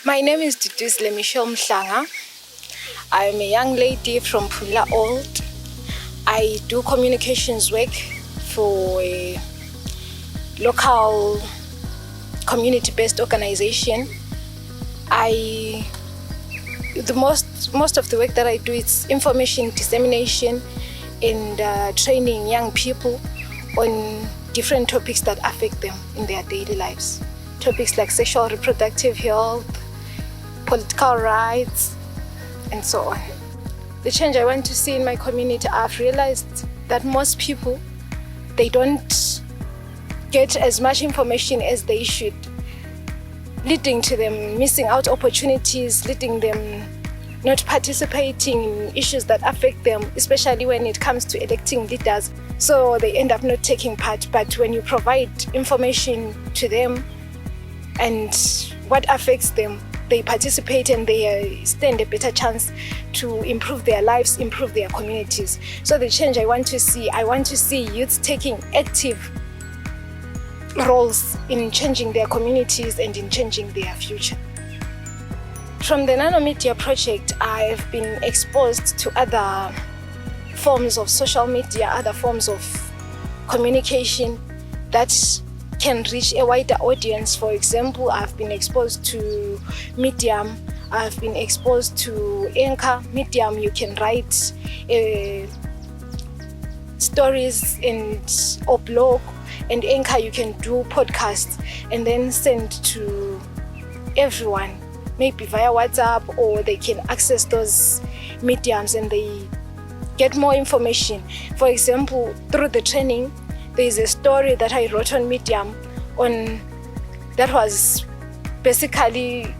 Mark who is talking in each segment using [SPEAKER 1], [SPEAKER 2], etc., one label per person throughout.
[SPEAKER 1] My name is Duduzile Michelle Mhlanga. I'm a young lady from Bulawayo. I do communications work for a local community-based organization. Most of the work that I do is information dissemination and training young people on different topics that affect them in their daily lives. Topics like sexual reproductive health, political rights, and so on. The change I want to see in my community, I've realized that most people, they don't get as much information as they should, leading to them missing out opportunities, leading them not participating in issues that affect them, especially when it comes to electing leaders. So they end up not taking part. But when you provide information to them and what affects them, they participate and they stand a better chance to improve their lives, improve their communities. So the change I want to see youths taking active roles in changing their communities and in changing their future. From the Nanomedia Project, I've been exposed to other forms of social media, other forms of communication that can reach a wider audience. For example, I've been exposed to Medium, I've been exposed to Anchor. Medium, you can write stories or blog, and Anchor, you can do podcasts and then send to everyone, maybe via WhatsApp, or they can access those mediums and they get more information. For example, through the training, there is a story that I wrote on Medium that was basically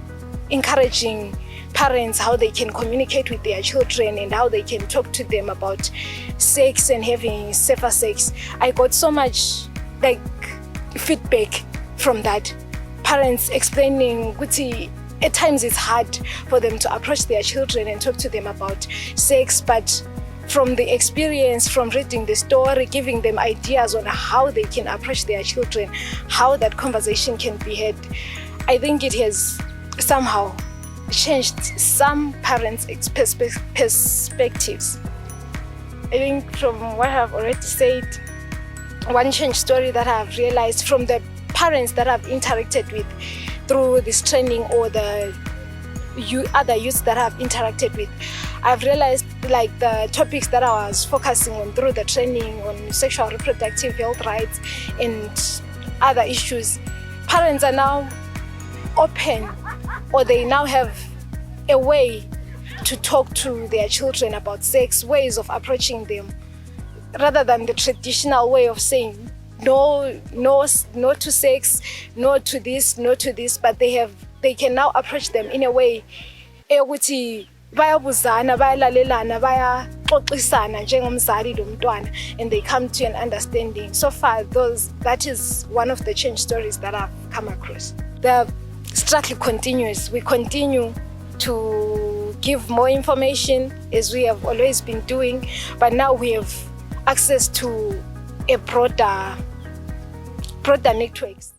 [SPEAKER 1] encouraging parents how they can communicate with their children and how they can talk to them about sex and having safer sex. I got so much feedback from that. Parents explaining at times it's hard for them to approach their children and talk to them about sex, but from the experience, from reading the story, giving them ideas on how they can approach their children, how that conversation can be had, I think it has somehow changed some parents' perspectives. I think from what I've already said, one change story that I've realized from the parents that I've interacted with through this training, or the other youths that I've interacted with, I've realized the topics that I was focusing on through the training on sexual reproductive health rights and other issues, parents are now open, or they now have a way to talk to their children about sex, ways of approaching them, rather than the traditional way of saying no to sex, no to this, but they can now approach them in a way ukuthi bayabuzana, bayalalelana, bayaxoxisana njengomzali lomntwana, and they come to an understanding. So far, that is one of the change stories that I've come across. The struggle continues. We continue to give more information as we have always been doing, but now we have access to a broader networks.